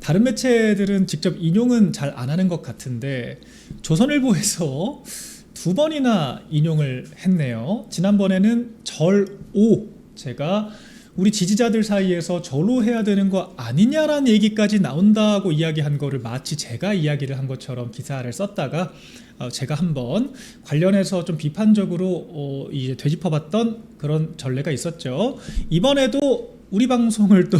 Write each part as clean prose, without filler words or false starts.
다른 매체들은 직접 인용은 잘 안 하는 것 같은데 조선일보에서 두 번이나 인용을 했네요. 지난번에는 절오, 제가 우리 지지자들 사이에서 절오 해야 되는 거 아니냐라는 얘기까지 나온다고 이야기한 거를 마치 제가 이야기를 한 것처럼 기사를 썼다가 제가 한번 관련해서 좀 비판적으로 이제 되짚어봤던 그런 전례가 있었죠. 이번에도 우리 방송을 또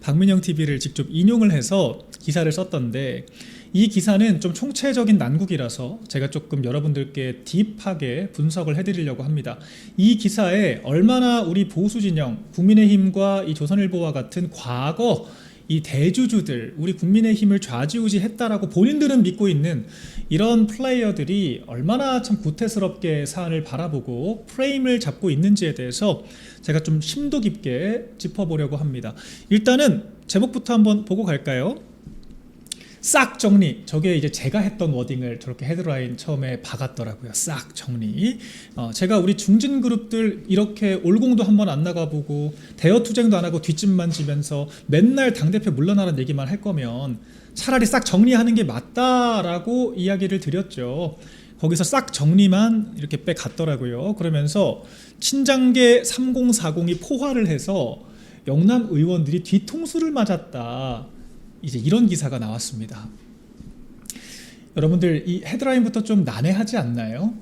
박민영 TV를 직접 인용을 해서 기사를 썼던데, 이 기사는 좀 총체적인 난국이라서 제가 조금 여러분들께 딥하게 분석을 해드리려고 합니다. 이 기사에 얼마나 우리 보수 진영, 국민의힘과 이 조선일보와 같은 과거 이 대주주들, 우리 국민의힘을 좌지우지했다라고 본인들은 믿고 있는 이런 플레이어들이 얼마나 참 구태스럽게 사안을 바라보고 프레임을 잡고 있는지에 대해서 제가 좀 심도 깊게 짚어보려고 합니다. 일단은 제목부터 한번 보고 갈까요? 싹 정리. 저게 이제 제가 했던 워딩을 저렇게 헤드라인 처음에 박았더라고요. 싹 정리. 제가 우리 중진 그룹들 이렇게 올공도 한번 안 나가보고 대여 투쟁도 안 하고 뒷짐만 지면서 맨날 당대표 물러나라는 얘기만 할 거면 차라리 싹 정리하는 게 맞다라고 이야기를 드렸죠. 거기서 싹 정리만 이렇게 빼갔더라고요. 그러면서 친장계 3040이 포화를 해서 영남 의원들이 뒤통수를 맞았다, 이제 이런 기사가 나왔습니다. 여러분들 이 헤드라인부터 좀 난해하지 않나요?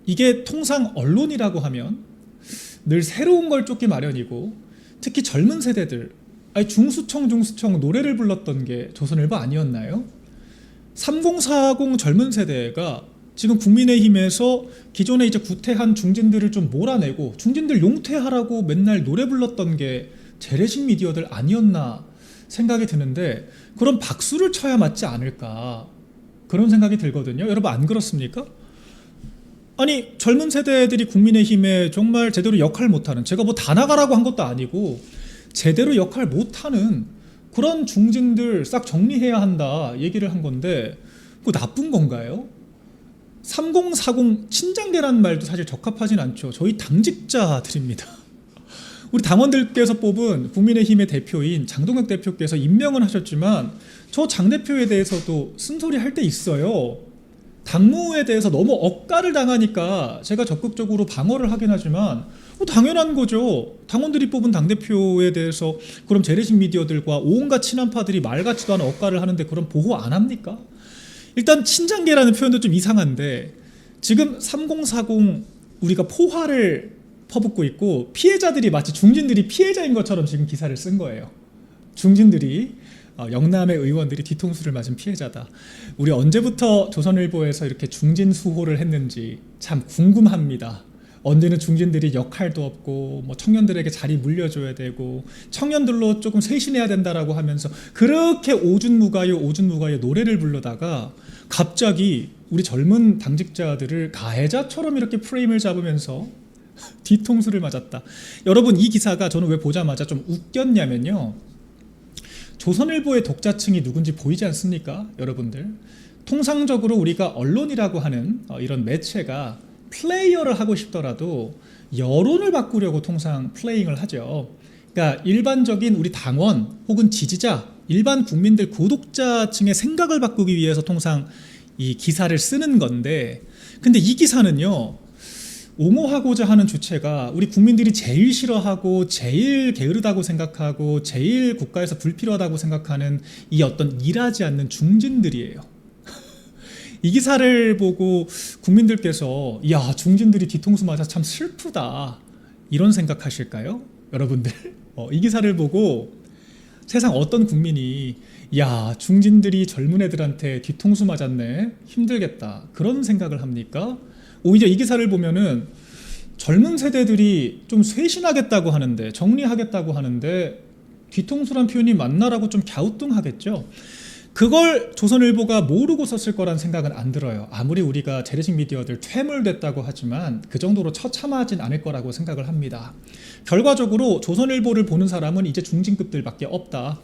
이게 통상 언론이라고 하면 늘 새로운 걸 쫓기 마련이고, 특히 젊은 세대들, 중수청 노래를 불렀던 게 조선일보 아니었나요? 3040 젊은 세대가 지금 국민의힘에서 기존에 이제 구태한 중진들을 좀 몰아내고 중진들 용퇴하라고 맨날 노래 불렀던 게 재래식 미디어들 아니었나 생각이 드는데, 그럼 박수를 쳐야 맞지 않을까 그런 생각이 들거든요. 여러분 안 그렇습니까? 아니, 젊은 세대들이 국민의힘에 정말 제대로 역할 못하는, 제가 뭐 다 나가라고 한 것도 아니고 제대로 역할 못하는 그런 중진들 싹 정리해야 한다 얘기를 한 건데, 그거 나쁜 건가요? 3040 친장계라는 말도 사실 적합하진 않죠. 저희 당직자들입니다. 우리 당원들께서 뽑은 국민의힘의 대표인 장동혁 대표께서 임명은 하셨지만 저 장 대표에 대해서도 쓴소리 할 때 있어요. 당무에 대해서 너무 억까를 당하니까 제가 적극적으로 방어를 하긴 하지만 당연한 거죠. 당원들이 뽑은 당대표에 대해서 그럼 재래식 미디어들과 온갖 친한파들이 말 같지도 않은 억까를 하는데 그럼 보호 안 합니까? 일단 친장계라는 표현도 좀 이상한데, 지금 3040 우리가 포화를 퍼붓고 있고 피해자들이 마치 중진들이 피해자인 것처럼 지금 기사를 쓴 거예요. 중진들이 영남의 의원들이 뒤통수를 맞은 피해자다. 우리 언제부터 조선일보에서 이렇게 중진 수호를 했는지 참 궁금합니다. 언제는 중진들이 역할도 없고 뭐 청년들에게 자리 물려줘야 되고 청년들로 조금 쇄신해야 된다라고 하면서 그렇게 오준무가요 노래를 부르다가 갑자기 우리 젊은 당직자들을 가해자처럼 이렇게 프레임을 잡으면서 뒤통수를 맞았다. 여러분, 이 기사가 저는 왜 보자마자 좀 웃겼냐면요, 조선일보의 독자층이 누군지 보이지 않습니까? 여러분들, 통상적으로 우리가 언론이라고 하는 이런 매체가 플레이어를 하고 싶더라도 여론을 바꾸려고 통상 플레잉을 하죠. 그러니까 일반적인 우리 당원 혹은 지지자, 일반 국민들 구독자층의 생각을 바꾸기 위해서 통상 이 기사를 쓰는 건데, 근데 이 기사는요, 옹호하고자 하는 주체가 우리 국민들이 제일 싫어하고 제일 게으르다고 생각하고 제일 국가에서 불필요하다고 생각하는 이 어떤 일하지 않는 중진들이에요. 이 기사를 보고 국민들께서 야, 중진들이 뒤통수 맞아 참 슬프다 이런 생각하실까요? 여러분들, 이 기사를 보고 세상 어떤 국민이 야, 중진들이 젊은 애들한테 뒤통수 맞았네, 힘들겠다 그런 생각을 합니까? 오히려 이 기사를 보면은 젊은 세대들이 좀 쇄신하겠다고 하는데, 정리하겠다고 하는데 뒤통수란 표현이 맞나라고 좀 갸우뚱하겠죠. 그걸 조선일보가 모르고 썼을 거란 생각은 안 들어요. 아무리 우리가 재래식 미디어들 퇴물됐다고 하지만 그 정도로 처참하진 않을 거라고 생각을 합니다. 결과적으로 조선일보를 보는 사람은 이제 중진급들밖에 없다.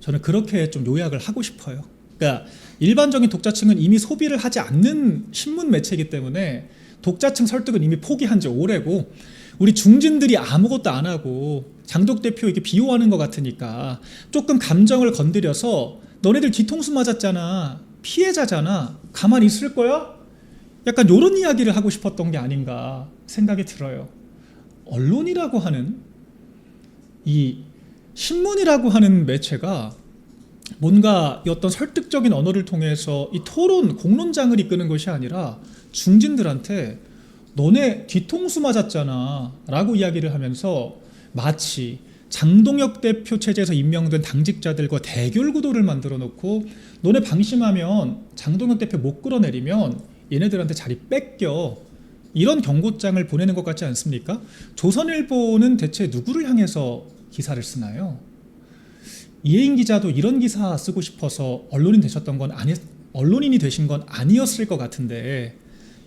저는 그렇게 좀 요약을 하고 싶어요. 그러니까 일반적인 독자층은 이미 소비를 하지 않는 신문 매체이기 때문에 독자층 설득은 이미 포기한 지 오래고, 우리 중진들이 아무것도 안 하고 장독 대표 이렇게 비호하는 것 같으니까 조금 감정을 건드려서 너네들 뒤통수 맞았잖아, 피해자잖아, 가만히 있을 거야? 약간 이런 이야기를 하고 싶었던 게 아닌가 생각이 들어요. 언론이라고 하는, 이 신문이라고 하는 매체가 뭔가 어떤 설득적인 언어를 통해서 이 토론, 공론장을 이끄는 것이 아니라 중진들한테 너네 뒤통수 맞았잖아 라고 이야기를 하면서 마치 장동혁 대표 체제에서 임명된 당직자들과 대결 구도를 만들어 놓고 너네 방심하면 장동혁 대표 못 끌어내리면 얘네들한테 자리 뺏겨, 이런 경고장을 보내는 것 같지 않습니까? 조선일보는 대체 누구를 향해서 기사를 쓰나요? 이혜인 기자도 이런 기사 쓰고 싶어서 언론인이 되신 건 아니었을 것 같은데,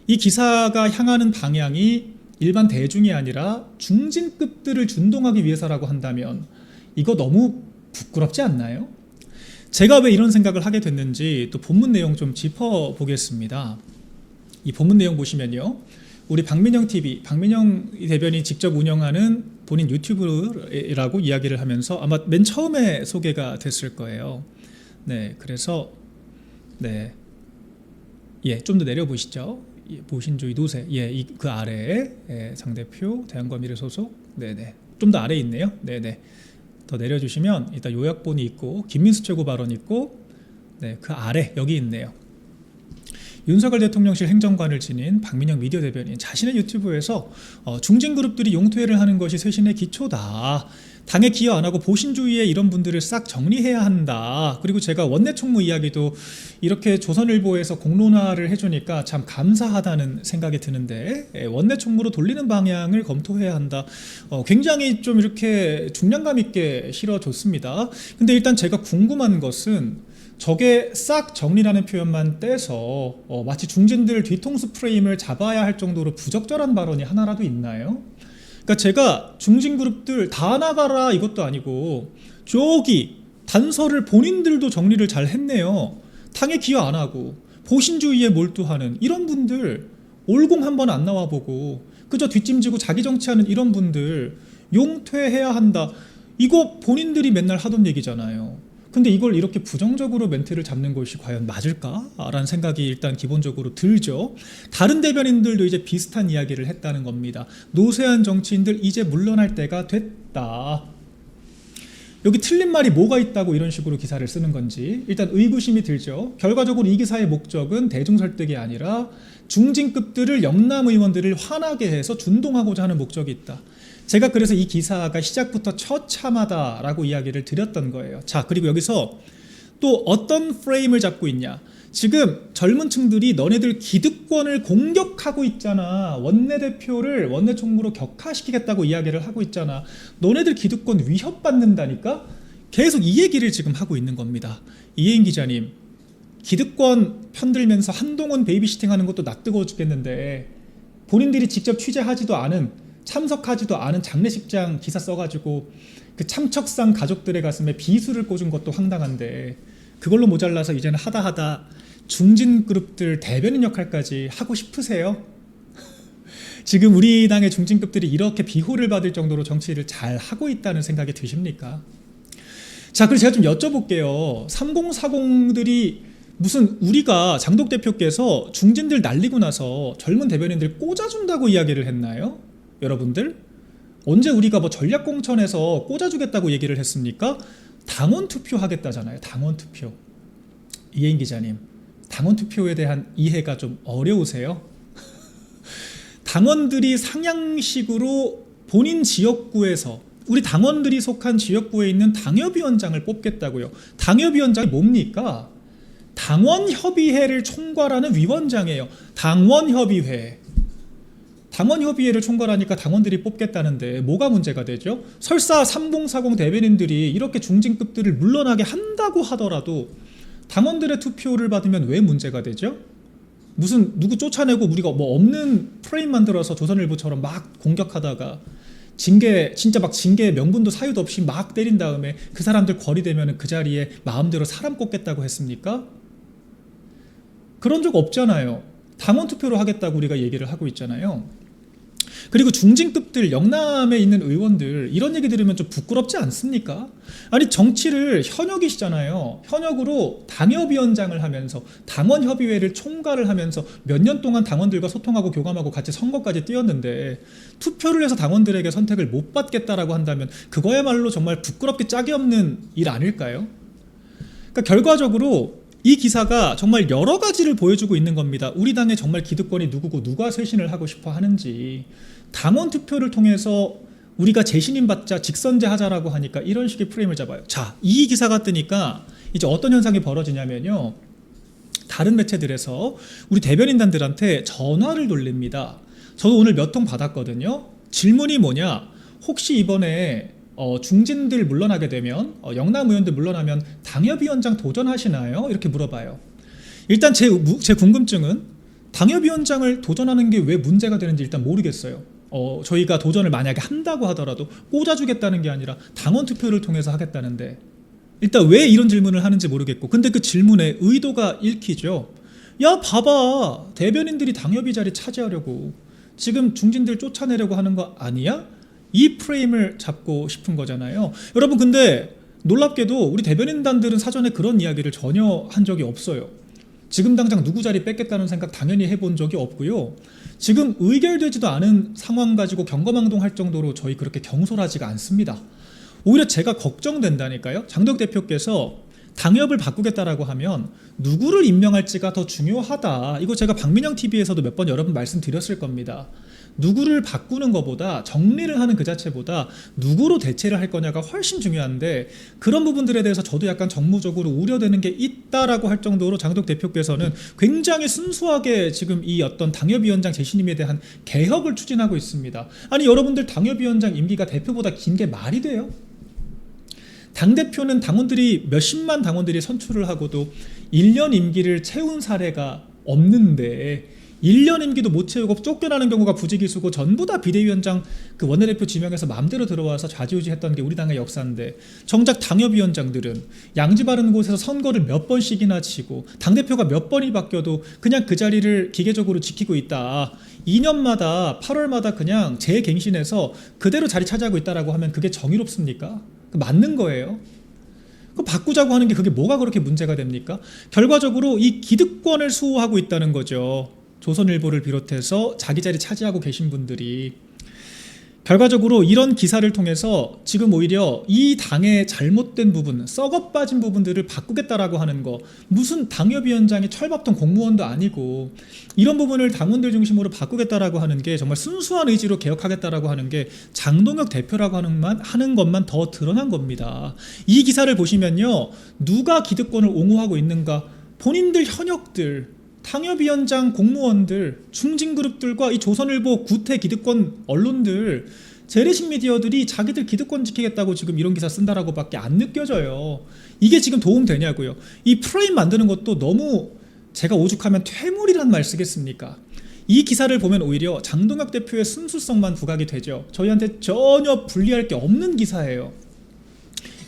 이 기사가 향하는 방향이 일반 대중이 아니라 중진급들을 준동하기 위해서라고 한다면 이거 너무 부끄럽지 않나요? 제가 왜 이런 생각을 하게 됐는지 또 본문 내용 좀 짚어보겠습니다. 이 본문 내용 보시면요, 우리 박민영 TV, 박민영 대변인이 직접 운영하는 본인 유튜브라고 이야기를 하면서 아마 맨 처음에 소개가 됐을 거예요. 네, 그래서 네, 좀 더 내려보시죠. 보신주의 노세, 그 아래에 장 대표 대한과 미래 소속, 네네, 좀 더 아래 있네요. 네네, 더 내려주시면 일단 요약본이 있고 김민수 최고 발언 있고, 네, 그 아래 여기 있네요. 윤석열 대통령실 행정관을 지닌 박민영 미디어 대변인 자신의 유튜브에서 중진 그룹들이 용퇴를 하는 것이 쇄신의 기초다, 당에 기여 안 하고 보신주의에 이런 분들을 싹 정리해야 한다, 그리고 제가 원내 총무 이야기도 이렇게 조선일보에서 공론화를 해주니까 참 감사하다는 생각이 드는데, 원내 총무로 돌리는 방향을 검토해야 한다, 굉장히 좀 이렇게 중량감 있게 실어줬습니다. 근데 일단 제가 궁금한 것은 저게 싹 정리라는 표현만 떼서 마치 중진들 뒤통수 프레임을 잡아야 할 정도로 부적절한 발언이 하나라도 있나요? 그러니까 제가 중진 그룹들 다 나가라 이것도 아니고 저기 단서를 본인들도 정리를 잘 했네요. 당에 기여 안 하고 보신주의에 몰두하는 이런 분들 올공 한번 안 나와보고 그저 뒷짐지고 자기 정치하는 이런 분들 용퇴해야 한다, 이거 본인들이 맨날 하던 얘기잖아요. 근데 이걸 이렇게 부정적으로 멘트를 잡는 것이 과연 맞을까라는 생각이 일단 기본적으로 들죠. 다른 대변인들도 이제 비슷한 이야기를 했다는 겁니다. 노쇠한 정치인들 이제 물러날 때가 됐다. 여기 틀린 말이 뭐가 있다고 이런 식으로 기사를 쓰는 건지 일단 의구심이 들죠. 결과적으로 이 기사의 목적은 대중 설득이 아니라 중진급들을, 영남 의원들을 화나게 해서 준동하고자 하는 목적이 있다. 제가 그래서 이 기사가 시작부터 처참하다라고 이야기를 드렸던 거예요. 자, 그리고 여기서 또 어떤 프레임을 잡고 있냐. 지금 젊은 층들이 너네들 기득권을 공격하고 있잖아. 원내대표를 원내 총무로 격하시키겠다고 이야기를 하고 있잖아. 너네들 기득권 위협받는다니까? 계속 이 얘기를 지금 하고 있는 겁니다. 이혜인 기자님, 기득권 편들면서 한동훈 베이비시팅 하는 것도 낯뜨거워 죽겠는데 본인들이 직접 취재하지도 않은, 참석하지도 않은 장례식장 기사 써가지고 그 참척상 가족들의 가슴에 비수를 꽂은 것도 황당한데 그걸로 모자라서 이제는 하다 중진 그룹들 대변인 역할까지 하고 싶으세요? 지금 우리 당의 중진급들이 이렇게 비호를 받을 정도로 정치를 잘 하고 있다는 생각이 드십니까? 자, 그래서 제가 좀 여쭤볼게요. 3040들이 무슨 우리가 장독 대표께서 중진들 날리고 나서 젊은 대변인들 꽂아준다고 이야기를 했나요? 여러분들 언제 우리가 뭐 전략공천에서 꽂아주겠다고 얘기를 했습니까? 당원 투표하겠다잖아요. 당원 투표. 이혜인 기자님, 당원 투표에 대한 이해가 좀 어려우세요? 당원들이 상향식으로 본인 지역구에서, 우리 당원들이 속한 지역구에 있는 당협위원장을 뽑겠다고요. 당협위원장이 뭡니까? 당원협의회를 총괄하는 위원장이에요. 당원협의회. 당원협의회를 총괄하니까 당원들이 뽑겠다는데 뭐가 문제가 되죠? 설사 3040 대변인들이 이렇게 중진급들을 물러나게 한다고 하더라도 당원들의 투표를 받으면 왜 문제가 되죠? 무슨 누구 쫓아내고 우리가 뭐 없는 프레임 만들어서 조선일보처럼 막 공격하다가 징계, 진짜 막 징계 명분도 사유도 없이 막 때린 다음에 그 사람들 거리되면 그 자리에 마음대로 사람 꼽겠다고 했습니까? 그런 적 없잖아요. 당원 투표로 하겠다고 우리가 얘기를 하고 있잖아요. 그리고 중진급들 영남에 있는 의원들 이런 얘기 들으면 좀 부끄럽지 않습니까? 아니 정치를 현역이시잖아요. 현역으로 당협위원장을 하면서 당원협의회를 총괄을 하면서 몇 년 동안 당원들과 소통하고 교감하고 같이 선거까지 뛰었는데 투표를 해서 당원들에게 선택을 못 받겠다라고 한다면 그거야말로 정말 부끄럽게 짝이 없는 일 아닐까요? 그러니까 결과적으로 이 기사가 정말 여러 가지를 보여주고 있는 겁니다. 우리 당의 정말 기득권이 누구고 누가 쇄신을 하고 싶어 하는지, 당원 투표를 통해서 우리가 재신임 받자 직선제 하자라고 하니까 이런 식의 프레임을 잡아요. 자, 이 기사가 뜨니까 이제 어떤 현상이 벌어지냐면요, 다른 매체들에서 우리 대변인단들한테 전화를 돌립니다. 저도 오늘 몇 통 받았거든요. 질문이 뭐냐, 혹시 이번에 중진들 물러나게 되면 영남 의원들 물러나면 당협위원장 도전하시나요? 이렇게 물어봐요. 일단 제 궁금증은 당협위원장을 도전하는 게 왜 문제가 되는지 일단 모르겠어요. 저희가 도전을 만약에 한다고 하더라도 꽂아주겠다는 게 아니라 당원 투표를 통해서 하겠다는데 일단 왜 이런 질문을 하는지 모르겠고, 근데 그 질문에 의도가 읽히죠. 야 봐봐, 대변인들이 당협위 자리 차지하려고 지금 중진들 쫓아내려고 하는 거 아니야? 이 프레임을 잡고 싶은 거잖아요. 여러분, 근데 놀랍게도 우리 대변인단들은 사전에 그런 이야기를 전혀 한 적이 없어요. 지금 당장 누구 자리 뺏겠다는 생각 당연히 해본 적이 없고요. 지금 의결되지도 않은 상황 가지고 경거망동할 정도로 저희 그렇게 경솔하지가 않습니다. 오히려 제가 걱정된다니까요. 장덕 대표께서 당협을 바꾸겠다라고 하면 누구를 임명할지가 더 중요하다. 이거 제가 박민영 TV에서도 몇 번 여러 번 말씀드렸을 겁니다. 누구를 바꾸는 것보다, 정리를 하는 그 자체보다 누구로 대체를 할 거냐가 훨씬 중요한데, 그런 부분들에 대해서 저도 약간 정무적으로 우려되는 게 있다라고 할 정도로 장덕 대표께서는 굉장히 순수하게 지금 이 어떤 당협위원장 재신임에 대한 개혁을 추진하고 있습니다. 아니 여러분들, 당협위원장 임기가 대표보다 긴 게 말이 돼요? 당대표는 당원들이 몇십만 당원들이 선출을 하고도 1년 임기를 채운 사례가 없는데 1년 임기도 못 채우고 쫓겨나는 경우가 부지기수고 전부 다 비대위원장 그 원내대표 지명해서 마음대로 들어와서 좌지우지 했던 게 우리 당의 역사인데, 정작 당협위원장들은 양지 바른 곳에서 선거를 몇 번씩이나 치고 당대표가 몇 번이 바뀌어도 그냥 그 자리를 기계적으로 지키고 있다. 2년마다 8월마다 그냥 재갱신해서 그대로 자리 차지하고 있다라고 하면 그게 정의롭습니까? 맞는 거예요. 바꾸자고 하는 게 그게 뭐가 그렇게 문제가 됩니까? 결과적으로 이 기득권을 수호하고 있다는 거죠. 조선일보를 비롯해서 자기 자리 차지하고 계신 분들이 결과적으로 이런 기사를 통해서 지금 오히려 이 당의 잘못된 부분, 썩어 빠진 부분들을 바꾸겠다라고 하는 거, 무슨 당협위원장이 철밥통 공무원도 아니고 이런 부분을 당원들 중심으로 바꾸겠다라고 하는 게 정말 순수한 의지로 개혁하겠다라고 하는 게 장동혁 대표라고 하는 것만 더 드러난 겁니다. 이 기사를 보시면요, 누가 기득권을 옹호하고 있는가, 본인들 현역들, 당협위원장 공무원들, 중진그룹들과 이 조선일보 구태 기득권 언론들, 재래식 미디어들이 자기들 기득권 지키겠다고 지금 이런 기사 쓴다라고 밖에 안 느껴져요. 이게 지금 도움 되냐고요. 이 프레임 만드는 것도 너무, 제가 오죽하면 퇴물이란 말 쓰겠습니까? 이 기사를 보면 오히려 장동혁 대표의 순수성만 부각이 되죠. 저희한테 전혀 불리할 게 없는 기사예요.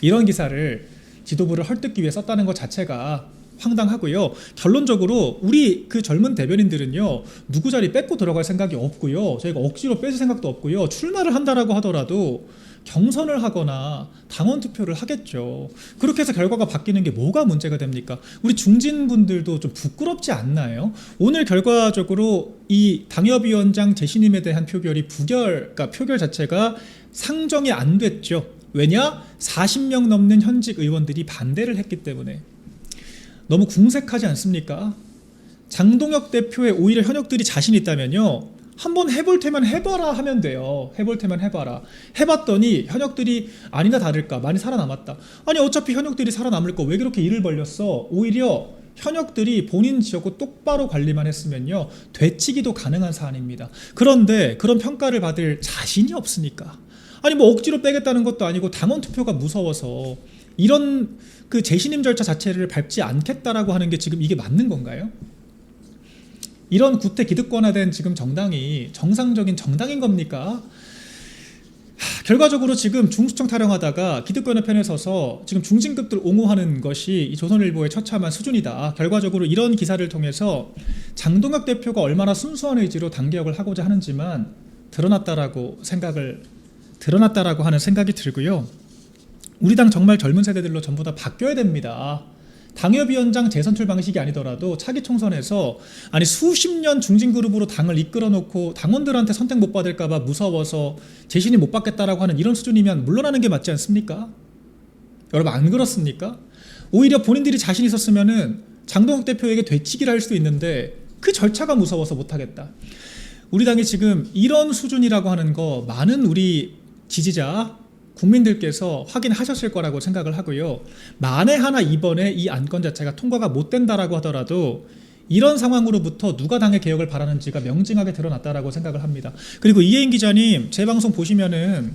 이런 기사를 지도부를 헐뜯기 위해 썼다는 것 자체가 황당하고요. 결론적으로 우리 그 젊은 대변인들은요, 누구 자리 뺏고 들어갈 생각이 없고요, 저희가 억지로 뺏을 생각도 없고요, 출마를 한다라고 하더라도 경선을 하거나 당원 투표를 하겠죠. 그렇게 해서 결과가 바뀌는 게 뭐가 문제가 됩니까? 우리 중진분들도 좀 부끄럽지 않나요? 오늘 결과적으로 이 당협위원장 재신임에 대한 표결이 그러니까 표결 자체가 상정이 안 됐죠. 왜냐? 40명 넘는 현직 의원들이 반대를 했기 때문에. 너무 궁색하지 않습니까? 장동혁 대표의 오히려 현역들이 자신 있다면요, 한번 해볼 테면 해봐라 하면 돼요. 해볼 테면 해봐라. 해봤더니 현역들이 아니나 다를까 많이 살아남았다. 아니 어차피 현역들이 살아남을 거 왜 그렇게 일을 벌렸어? 오히려 현역들이 본인 지역구 똑바로 관리만 했으면요, 되치기도 가능한 사안입니다. 그런데 그런 평가를 받을 자신이 없으니까, 아니 뭐 억지로 빼겠다는 것도 아니고 당원 투표가 무서워서 이런 그 재신임 절차 자체를 밟지 않겠다라고 하는 게 지금 이게 맞는 건가요? 이런 구태 기득권화된 지금 정당이 정상적인 정당인 겁니까? 결과적으로 지금 중수청 타령하다가 기득권의 편에 서서 지금 중진급들 옹호하는 것이 이 조선일보의 처참한 수준이다. 결과적으로 이런 기사를 통해서 장동혁 대표가 얼마나 순수한 의지로 당개혁을 하고자 하는지만 드러났다라고 하는 생각이 들고요. 우리 당 정말 젊은 세대들로 전부 다 바뀌어야 됩니다. 당협위원장 재선출 방식이 아니더라도 차기 총선에서 아니 수십 년 중진그룹으로 당을 이끌어 놓고 당원들한테 선택 못 받을까봐 무서워서 재신임 못 받겠다라고 하는 이런 수준이면 물러나는 게 맞지 않습니까? 여러분 안 그렇습니까? 오히려 본인들이 자신 있었으면은 장동혁 대표에게 되치기를 할 수도 있는데 그 절차가 무서워서 못하겠다. 우리 당이 지금 이런 수준이라고 하는 거 많은 우리 지지자 국민들께서 확인하셨을 거라고 생각을 하고요. 만에 하나 이번에 이 안건 자체가 통과가 못 된다라고 하더라도 이런 상황으로부터 누가 당의 개혁을 바라는지가 명징하게 드러났다라고 생각을 합니다. 그리고 이혜인 기자님 제 방송 보시면은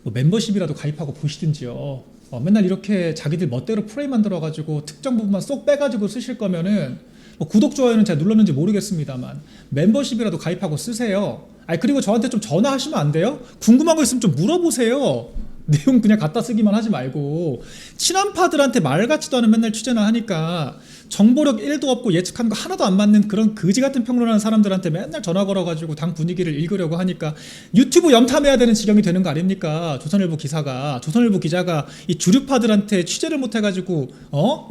뭐 멤버십이라도 가입하고 보시든지요. 맨날 이렇게 자기들 멋대로 프레임 만들어가지고 특정 부분만 쏙 빼가지고 쓰실 거면은 뭐 구독, 좋아요는 제가 눌렀는지 모르겠습니다만 멤버십이라도 가입하고 쓰세요. 그리고 저한테 좀 전화하시면 안 돼요? 궁금한 거 있으면 좀 물어보세요. 내용 그냥 갖다 쓰기만 하지 말고. 친한파들한테 말 같지도 않은 맨날 취재나 하니까 정보력 1도 없고 예측하는 거 하나도 안 맞는 그런 그지 같은 평론하는 사람들한테 맨날 전화 걸어가지고 당 분위기를 읽으려고 하니까 유튜브 염탐해야 되는 지경이 되는 거 아닙니까? 조선일보 기자가 이 주류파들한테 취재를 못 해가지고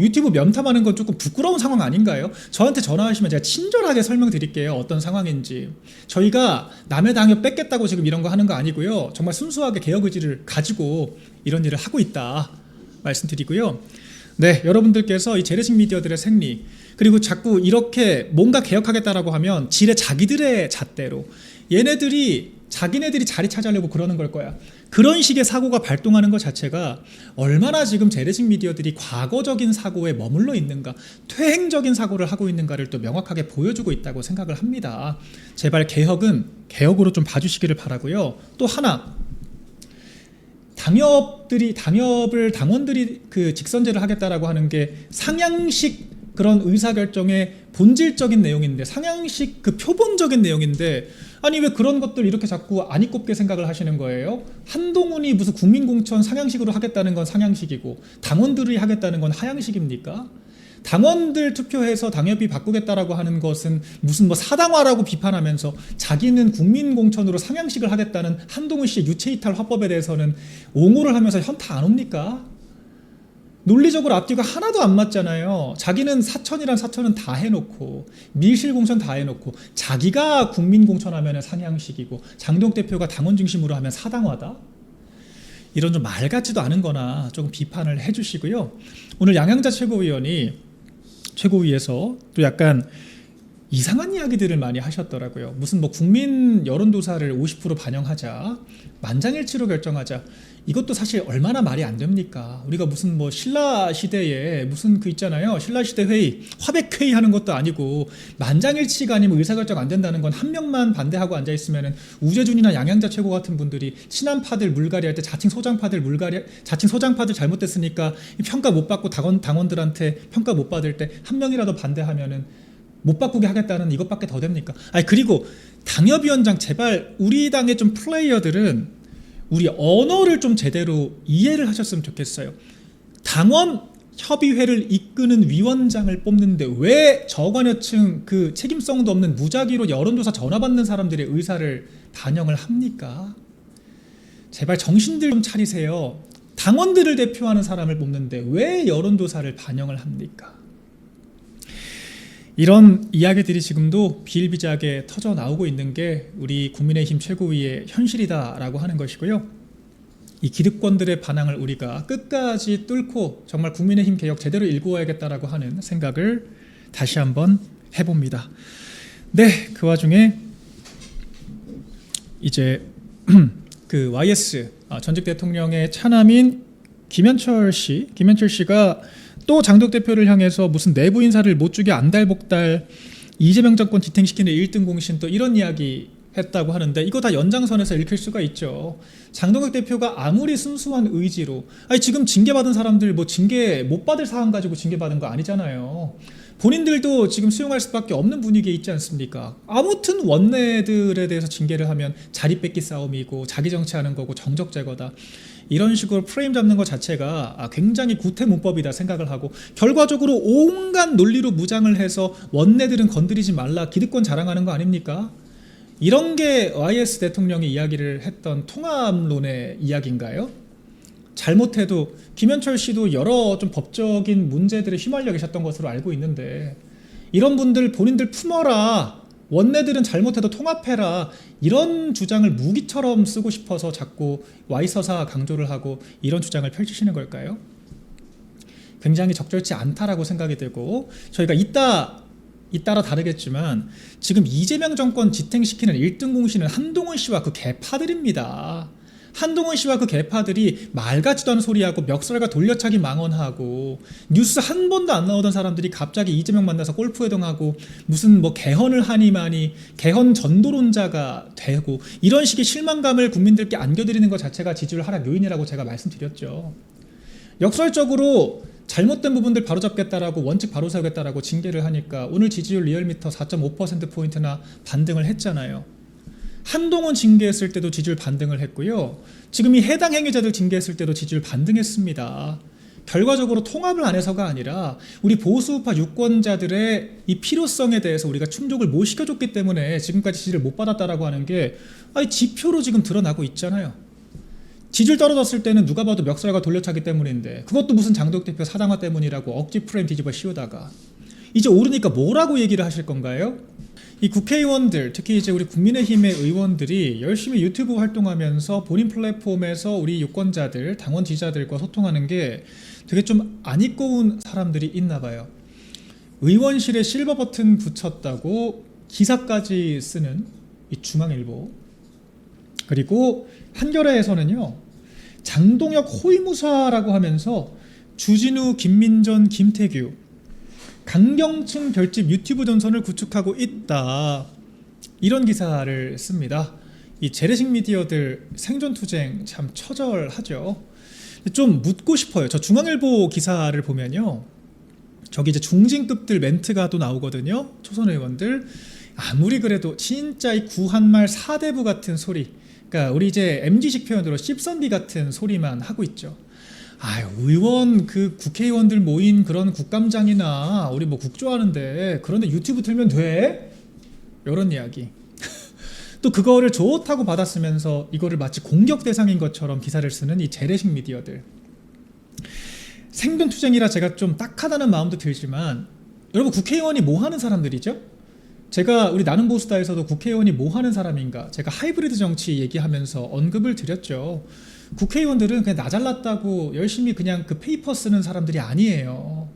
유튜브 염탐하는 건 조금 부끄러운 상황 아닌가요? 저한테 전화하시면 제가 친절하게 설명드릴게요. 어떤 상황인지. 저희가 남의 당협 뺏겠다고 지금 이런 거 하는 거 아니고요. 정말 순수하게 개혁 의지를 가지고 이런 일을 하고 있다 말씀드리고요. 네, 여러분들께서 이 재래식 미디어들의 생리 그리고 자꾸 이렇게 뭔가 개혁하겠다라고 하면 자기들의 잣대로 자기네들이 자리 차지하려고 그러는 걸 거야. 그런 식의 사고가 발동하는 것 자체가 얼마나 지금 재래식 미디어들이 과거적인 사고에 머물러 있는가, 퇴행적인 사고를 하고 있는가를 또 명확하게 보여주고 있다고 생각을 합니다. 제발 개혁은 개혁으로 좀 봐주시기를 바라고요. 또 하나, 당원들이 그 직선제를 하겠다라고 하는 게 상향식 그런 의사결정의 본질적인 내용인데, 상향식 그 표본적인 내용인데, 아니 왜 그런 것들 이렇게 자꾸 안이 꼽게 생각을 하시는 거예요? 한동훈이 무슨 국민공천 상향식으로 하겠다는 건 상향식이고 당원들이 하겠다는 건 하향식입니까? 당원들 투표해서 당협위 바꾸겠다라고 하는 것은 무슨 뭐 사당화라고 비판하면서 자기는 국민공천으로 상향식을 하겠다는 한동훈 씨의 유체이탈 화법에 대해서는 옹호를 하면서 현타 안 옵니까? 논리적으로 앞뒤가 하나도 안 맞잖아요. 자기는 사천이란 사천은 다 해놓고 밀실공천 다 해놓고 자기가 국민공천하면 상향식이고 장동혁 대표가 당원 중심으로 하면 사당화다? 이런 좀 말 같지도 않은 거나 조금 비판을 해주시고요. 오늘 양양자 최고위에서 또 약간 이상한 이야기들을 많이 하셨더라고요. 무슨 뭐 국민 여론조사를 50% 반영하자, 만장일치로 결정하자. 이것도 사실 얼마나 말이 안 됩니까? 우리가 무슨 뭐 신라 시대에 무슨 그 있잖아요. 신라 시대 회의, 화백 회의 하는 것도 아니고 만장일치가 아니면 의사결정 안 된다는 건 한 명만 반대하고 앉아 있으면은 우재준이나 양양자 최고 같은 분들이 친한파들 물갈이할 때 자칭 소장파들 잘못됐으니까 평가 못 받고 당원들한테 평가 못 받을 때 한 명이라도 반대하면은 못 바꾸게 하겠다는 이것밖에 더 됩니까? 그리고 당협위원장 제발 우리 당의 좀 플레이어들은 우리 언어를 좀 제대로 이해를 하셨으면 좋겠어요. 당원 협의회를 이끄는 위원장을 뽑는데 왜 저관여층 그 책임성도 없는 무작위로 여론조사 전화 받는 사람들의 의사를 반영을 합니까? 제발 정신들 좀 차리세요. 당원들을 대표하는 사람을 뽑는데 왜 여론조사를 반영을 합니까? 이런 이야기들이 지금도 비일비재하게 터져 나오고 있는 게 우리 국민의힘 최고위의 현실이다라고 하는 것이고요. 이 기득권들의 반항을 우리가 끝까지 뚫고 정말 국민의힘 개혁 제대로 일구어야겠다라고 하는 생각을 다시 한번 해봅니다. 네, 그 와중에 이제 그 YS 전직 대통령의 차남인 김현철 씨가 또 장동혁 대표를 향해서 무슨 내부 인사를 못 주게 안달복달 이재명 정권 지탱시키는 1등 공신 또 이런 이야기 했다고 하는데 이거 다 연장선에서 읽힐 수가 있죠. 장동혁 대표가 아무리 순수한 의지로 지금 징계받은 사람들 뭐 징계 못 받을 사안 가지고 징계받은 거 아니잖아요. 본인들도 지금 수용할 수밖에 없는 분위기에 있지 않습니까? 아무튼 원내들에 대해서 징계를 하면 자리 뺏기 싸움이고 자기 정치하는 거고 정적 제거다. 이런 식으로 프레임 잡는 것 자체가 굉장히 구태 문법이다 생각을 하고 결과적으로 온갖 논리로 무장을 해서 원내들은 건드리지 말라 기득권 자랑하는 거 아닙니까? 이런 게 YS 대통령이 이야기를 했던 통합론의 이야기인가요? 잘못해도 김현철 씨도 여러 좀 법적인 문제들에 휘말려 계셨던 것으로 알고 있는데, 이런 분들 본인들 품어라, 원내들은 잘못해도 통합해라, 이런 주장을 무기처럼 쓰고 싶어서 자꾸 Y서사 강조를 하고 이런 주장을 펼치시는 걸까요? 굉장히 적절치 않다라고 생각이 되고, 저희가 이따라 다르겠지만 지금 이재명 정권 지탱시키는 1등 공신은 한동훈 씨와 그 개파들입니다. 한동훈 씨와 그 개파들이 말 같지도 않은 소리하고 멱살과 돌려차기 망언하고, 뉴스 한 번도 안 나오던 사람들이 갑자기 이재명 만나서 골프회동하고 무슨 뭐 개헌을 하니마니 개헌 전도론자가 되고, 이런 식의 실망감을 국민들께 안겨드리는 것 자체가 지지율 하락 요인이라고 제가 말씀드렸죠. 역설적으로 잘못된 부분들 바로잡겠다라고, 원칙 바로 세우겠다라고 징계를 하니까 오늘 지지율 리얼미터 4.5%포인트나 반등을 했잖아요. 한동훈 징계했을 때도 지지율 반등을 했고요. 지금 이 해당 행위자들 징계했을 때도 지지율 반등했습니다. 결과적으로 통합을 안 해서가 아니라 우리 보수우파 유권자들의 이 필요성에 대해서 우리가 충족을 못 시켜줬기 때문에 지금까지 지지를 못 받았다라고 하는 게 지표로 지금 드러나고 있잖아요. 지지율 떨어졌을 때는 누가 봐도 멱살과 돌려차기 때문인데, 그것도 무슨 장동혁 대표 사당화 때문이라고 억지 프레임 뒤집어 씌우다가 이제 오르니까 뭐라고 얘기를 하실 건가요? 이 국회의원들, 특히 이제 우리 국민의힘의 의원들이 열심히 유튜브 활동하면서 본인 플랫폼에서 우리 유권자들, 당원 지지자들과 소통하는 게 되게 좀 안 이꺼운 사람들이 있나 봐요. 의원실에 실버 버튼 붙였다고 기사까지 쓰는 이 중앙일보, 그리고 한겨레에서는요, 장동혁 호위무사라고 하면서 주진우, 김민전, 김태규 강경층 결집 유튜브 전선을 구축하고 있다, 이런 기사를 씁니다. 이 재래식 미디어들 생존투쟁 참 처절하죠. 좀 묻고 싶어요. 저 중앙일보 기사를 보면요, 저기 이제 중진급들 멘트가 또 나오거든요. 초선 의원들 아무리 그래도 진짜 이 구한말 사대부 같은 소리, 그러니까 우리 이제 MZ식 표현으로 씹선비 같은 소리만 하고 있죠. 의원 그 국회의원들 모인 그런 국감장이나 우리 뭐 국조하는데 그런데 유튜브 틀면 돼? 이런 이야기. 또 그거를 좋다고 받았으면서 이거를 마치 공격 대상인 것처럼 기사를 쓰는 이 재래식 미디어들. 생존투쟁이라 제가 좀 딱하다는 마음도 들지만, 여러분 국회의원이 뭐 하는 사람들이죠? 제가 우리 나는 보수다에서도 국회의원이 뭐 하는 사람인가, 제가 하이브리드 정치 얘기하면서 언급을 드렸죠. 국회의원들은 그냥 나 잘났다고 열심히 그냥 그 페이퍼 쓰는 사람들이 아니에요.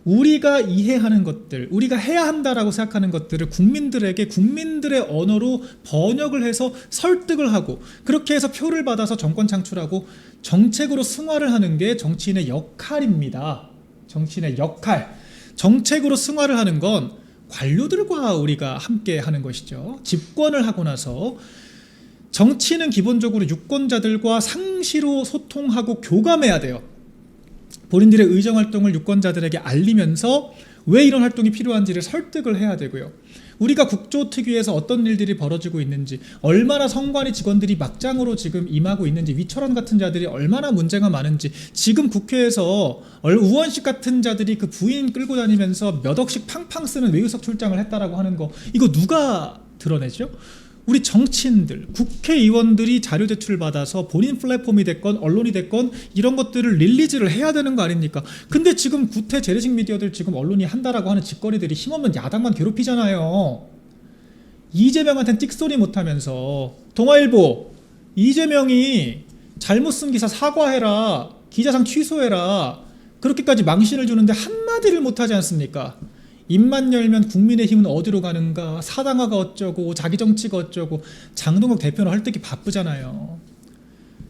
우리가 이해하는 것들, 우리가 해야 한다라고 생각하는 것들을 국민들에게 국민들의 언어로 번역을 해서 설득을 하고, 그렇게 해서 표를 받아서 정권 창출하고 정책으로 승화를 하는 게 정치인의 역할입니다. 정치인의 역할. 정책으로 승화를 하는 건 관료들과 우리가 함께 하는 것이죠. 집권을 하고 나서 정치는 기본적으로 유권자들과 상시로 소통하고 교감해야 돼요. 본인들의 의정활동을 유권자들에게 알리면서 왜 이런 활동이 필요한지를 설득을 해야 되고요. 우리가 국조특위에서 어떤 일들이 벌어지고 있는지, 얼마나 선관위 직원들이 막장으로 지금 임하고 있는지, 위철원 같은 자들이 얼마나 문제가 많은지, 지금 국회에서 우원식 같은 자들이 그 부인 끌고 다니면서 몇 억씩 팡팡 쓰는 외유석 출장을 했다라고 하는 거, 이거 누가 드러내죠? 우리 정치인들, 국회의원들이 자료 제출을 받아서 본인 플랫폼이 됐건 언론이 됐건 이런 것들을 릴리즈를 해야 되는 거 아닙니까? 근데 지금 구태 재래식 미디어들 지금 언론이 한다라고 하는 짓거리들이 힘없는 야당만 괴롭히잖아요. 이재명한테는 띡소리 못하면서 동아일보, 이재명이 잘못 쓴 기사 사과해라, 기자상 취소해라, 그렇게까지 망신을 주는데 한마디를 못하지 않습니까? 입만 열면 국민의힘은 어디로 가는가, 사당화가 어쩌고 자기 정치가 어쩌고, 장동혁 대표는 헐뜯기 바쁘잖아요.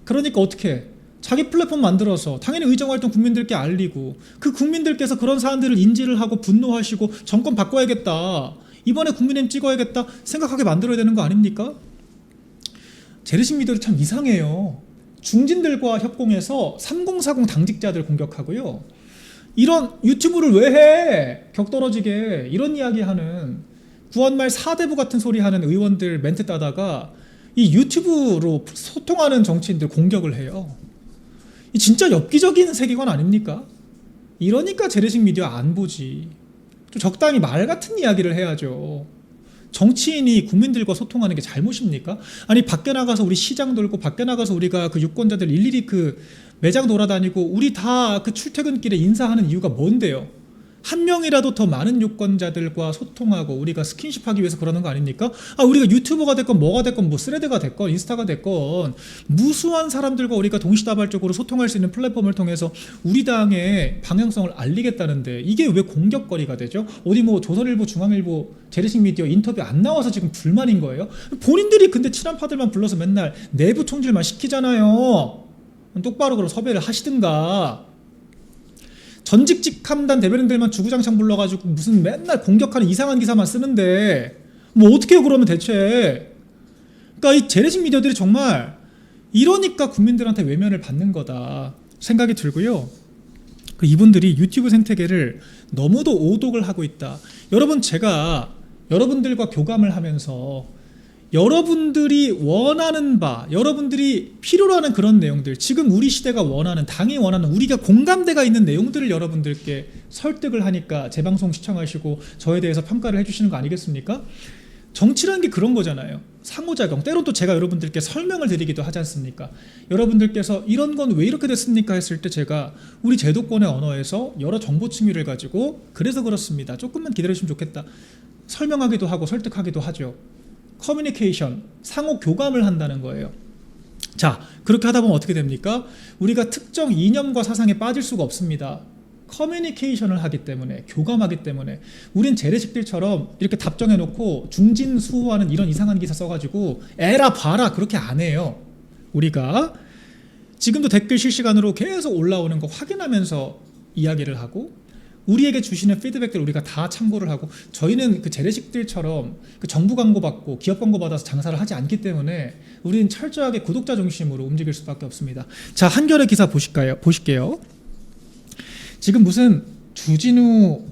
그러니까 어떻게 자기 플랫폼 만들어서 당연히 의정활동 국민들께 알리고, 그 국민들께서 그런 사안들을 인지를 하고 분노하시고 정권 바꿔야겠다, 이번에 국민의힘 찍어야겠다 생각하게 만들어야 되는 거 아닙니까? 재래식 미디어도 참 이상해요. 중진들과 협공해서 3040 당직자들 공격하고요, 이런 유튜브를 왜 해? 격떨어지게 이런 이야기하는 구한말 사대부 같은 소리 하는 의원들 멘트 따다가 이 유튜브로 소통하는 정치인들 공격을 해요. 이 진짜 엽기적인 세계관 아닙니까? 이러니까 재래식 미디어 안 보지. 좀 적당히 말 같은 이야기를 해야죠. 정치인이 국민들과 소통하는 게 잘못입니까? 아니 밖에 나가서 우리 시장 돌고 밖에 나가서 우리가 그 유권자들 일일이 그 매장 돌아다니고 우리 다 그 출퇴근길에 인사하는 이유가 뭔데요? 한 명이라도 더 많은 유권자들과 소통하고 우리가 스킨십하기 위해서 그러는 거 아닙니까? 우리가 유튜버가 됐건 뭐가 됐건 뭐 스레드가 됐건 인스타가 됐건 무수한 사람들과 우리가 동시다발적으로 소통할 수 있는 플랫폼을 통해서 우리 당의 방향성을 알리겠다는데 이게 왜 공격거리가 되죠? 어디 뭐 조선일보, 중앙일보, 재래식 미디어 인터뷰 안 나와서 지금 불만인 거예요? 본인들이 근데 친한 파들만 불러서 맨날 내부 총질만 시키잖아요. 똑바로 그럼 섭외를 하시든가. 전직직 함단 대변인들만 주구장창 불러가지고 무슨 맨날 공격하는 이상한 기사만 쓰는데 뭐 어떻게 해요 그러면 대체. 그러니까 이 재래식 미디어들이 정말 이러니까 국민들한테 외면을 받는 거다 생각이 들고요. 이분들이 유튜브 생태계를 너무도 오독을 하고 있다. 여러분 제가 여러분들과 교감을 하면서 여러분들이 원하는 바, 여러분들이 필요로 하는 그런 내용들, 지금 우리 시대가 원하는, 당이 원하는, 우리가 공감대가 있는 내용들을 여러분들께 설득을 하니까 재방송 시청하시고 저에 대해서 평가를 해주시는 거 아니겠습니까? 정치라는 게 그런 거잖아요. 상호작용. 때론 또 제가 여러분들께 설명을 드리기도 하지 않습니까? 여러분들께서 이런 건 왜 이렇게 됐습니까? 했을 때 제가 우리 제도권의 언어에서 여러 정보 층위를 가지고 그래서 그렇습니다. 조금만 기다려주시면 좋겠다. 설명하기도 하고 설득하기도 하죠. 커뮤니케이션, 상호 교감을 한다는 거예요. 자, 그렇게 하다 보면 어떻게 됩니까? 우리가 특정 이념과 사상에 빠질 수가 없습니다. 커뮤니케이션을 하기 때문에, 교감하기 때문에. 우린 재래식들처럼 이렇게 답정해놓고 중진수호하는 이런 이상한 기사 써가지고 에라 봐라 그렇게 안 해요. 우리가 지금도 댓글 실시간으로 계속 올라오는 거 확인하면서 이야기를 하고 우리에게 주시는 피드백들 우리가 다 참고를 하고 저희는 그 재래식들처럼 그 정부 광고 받고 기업 광고 받아서 장사를 하지 않기 때문에 우리는 철저하게 구독자 중심으로 움직일 수밖에 없습니다. 자, 한겨레 기사 보실게요. 지금 무슨 주진우,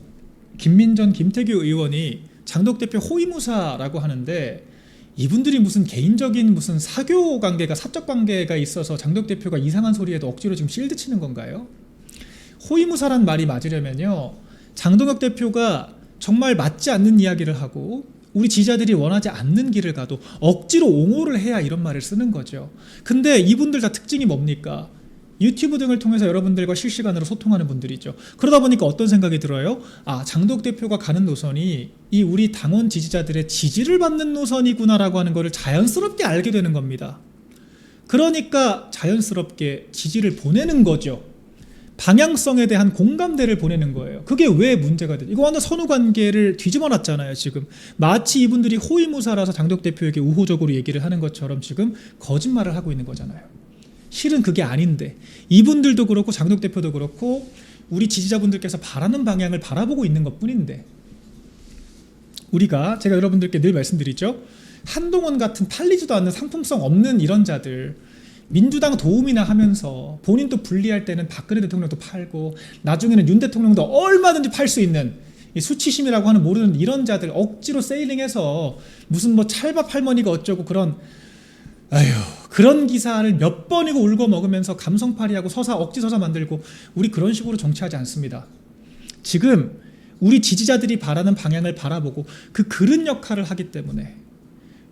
김민전, 김태규 의원이 장덕 대표 호위무사라고 하는데 이분들이 무슨 개인적인 무슨 사교 관계가 사적 관계가 있어서 장덕 대표가 이상한 소리에도 억지로 지금 실드 치는 건가요? 호위무사란 말이 맞으려면요 장동혁 대표가 정말 맞지 않는 이야기를 하고 우리 지지자들이 원하지 않는 길을 가도 억지로 옹호를 해야 이런 말을 쓰는 거죠. 근데 이분들 다 특징이 뭡니까? 유튜브 등을 통해서 여러분들과 실시간으로 소통하는 분들이죠. 그러다 보니까 어떤 생각이 들어요? 장동혁 대표가 가는 노선이 이 우리 당원 지지자들의 지지를 받는 노선이구나라고 하는 것을 자연스럽게 알게 되는 겁니다. 그러니까 자연스럽게 지지를 보내는 거죠. 방향성에 대한 공감대를 보내는 거예요. 그게 왜 문제가 되죠? 이거 완전 선후관계를 뒤집어 놨잖아요. 지금 마치 이분들이 호위무사라서 장덕 대표에게 우호적으로 얘기를 하는 것처럼 지금 거짓말을 하고 있는 거잖아요. 실은 그게 아닌데 이분들도 그렇고 장덕 대표도 그렇고 우리 지지자분들께서 바라는 방향을 바라보고 있는 것뿐인데 우리가 제가 여러분들께 늘 말씀드리죠. 한동훈 같은 팔리지도 않는 상품성 없는 이런 자들 민주당 도움이나 하면서 본인도 불리할 때는 박근혜 대통령도 팔고 나중에는 윤 대통령도 얼마든지 팔 수 있는 이 수치심이라고 하는 모르는 이런 자들 억지로 세일링해서 무슨 뭐 찰밥 할머니가 어쩌고 그런 기사를 몇 번이고 울고 먹으면서 감성팔이하고 억지 서사 만들고 우리 그런 식으로 정치하지 않습니다. 지금 우리 지지자들이 바라는 방향을 바라보고 그 그릇 역할을 하기 때문에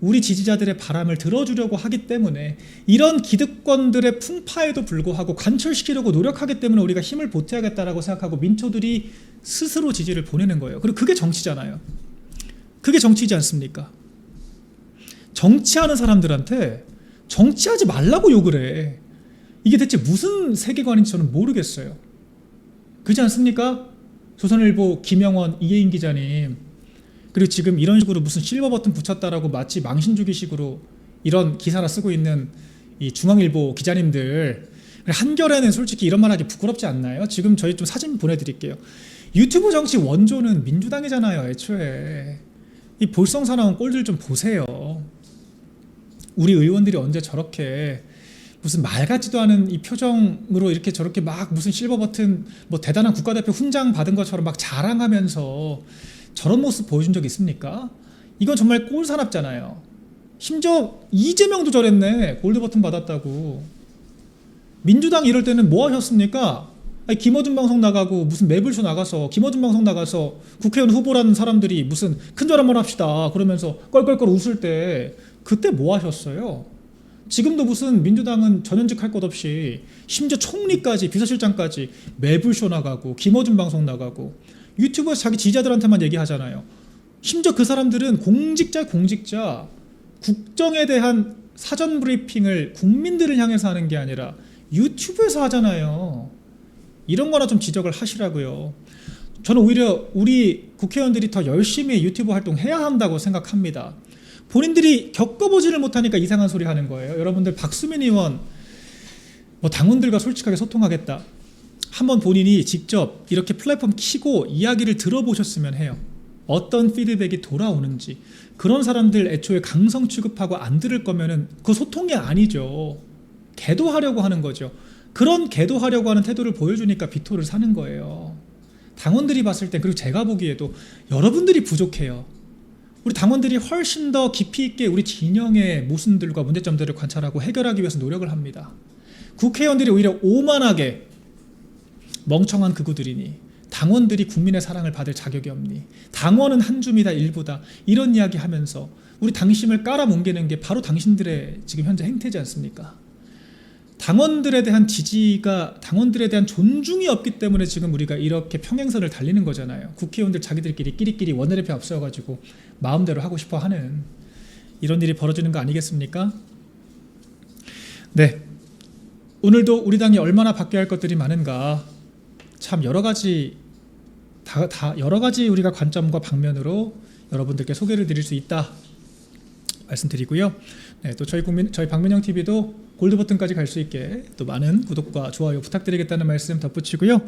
우리 지지자들의 바람을 들어주려고 하기 때문에 이런 기득권들의 풍파에도 불구하고 관철시키려고 노력하기 때문에 우리가 힘을 보태야겠다라고 생각하고 민초들이 스스로 지지를 보내는 거예요. 그리고 그게 정치잖아요. 그게 정치이지 않습니까? 정치하는 사람들한테 정치하지 말라고 욕을 해. 이게 대체 무슨 세계관인지 저는 모르겠어요. 그렇지 않습니까? 조선일보 김영원, 이혜인 기자님 그리고 지금 이런 식으로 무슨 실버 버튼 붙였다라고 마치 망신주기식으로 이런 기사나 쓰고 있는 이 중앙일보 기자님들 한겨레는 솔직히 이런 말 하기 부끄럽지 않나요? 지금 저희 좀 사진 보내드릴게요. 유튜브 정치 원조는 민주당이잖아요. 애초에 이 볼썽사나운 꼴들 좀 보세요. 우리 의원들이 언제 저렇게 무슨 말 같지도 않은 이 표정으로 이렇게 저렇게 막 무슨 실버 버튼 뭐 대단한 국가대표 훈장 받은 것처럼 막 자랑하면서 저런 모습 보여준 적 있습니까? 이건 정말 꼴사납잖아요. 심지어 이재명도 저랬네. 골드버튼 받았다고. 민주당 이럴 때는 뭐 하셨습니까? 아니, 김어준 방송 나가고 무슨 매블쇼 나가서 김어준 방송 나가서 국회의원 후보라는 사람들이 무슨 큰절 한번 합시다 그러면서 껄껄껄 웃을 때 그때 뭐 하셨어요? 지금도 무슨 민주당은 전현직 할 것 없이 심지어 총리까지 비서실장까지 매블쇼 나가고 김어준 방송 나가고 유튜브에서 자기 지지자들한테만 얘기하잖아요. 심지어 그 사람들은 공직자 국정에 대한 사전 브리핑을 국민들을 향해서 하는 게 아니라 유튜브에서 하잖아요. 이런 거나 좀 지적을 하시라고요. 저는 오히려 우리 국회의원들이 더 열심히 유튜브 활동해야 한다고 생각합니다. 본인들이 겪어보지를 못하니까 이상한 소리 하는 거예요. 여러분들 박수민 의원 뭐 당원들과 솔직하게 소통하겠다. 한번 본인이 직접 이렇게 플랫폼 키고 이야기를 들어보셨으면 해요. 어떤 피드백이 돌아오는지. 그런 사람들 애초에 강성 취급하고 안 들을 거면은 그 소통이 아니죠. 계도하려고 하는 거죠. 그런 계도하려고 하는 태도를 보여주니까 비토를 사는 거예요. 당원들이 봤을 때, 그리고 제가 보기에도 여러분들이 부족해요. 우리 당원들이 훨씬 더 깊이 있게 우리 진영의 모순들과 문제점들을 관찰하고 해결하기 위해서 노력을 합니다. 국회의원들이 오히려 오만하게 멍청한 극우들이니 당원들이 국민의 사랑을 받을 자격이 없니 당원은 한 줌이다 일부다 이런 이야기 하면서 우리 당심을 깔아뭉개는 게 바로 당신들의 지금 현재 행태지 않습니까? 당원들에 대한 지지가, 당원들에 대한 존중이 없기 때문에 지금 우리가 이렇게 평행선을 달리는 거잖아요. 국회의원들 자기들끼리 끼리끼리 원내대표 앞세워가지고 마음대로 하고 싶어 하는 이런 일이 벌어지는 거 아니겠습니까? 네, 오늘도 우리 당이 얼마나 바뀌어야 할 것들이 많은가, 참 여러 가지 우리가 관점과 방면으로 여러분들께 소개를 드릴 수 있다 말씀드리고요. 네, 또 저희 박민영 TV도 골드 버튼까지 갈 수 있게 또 많은 구독과 좋아요 부탁드리겠다는 말씀 덧붙이고요.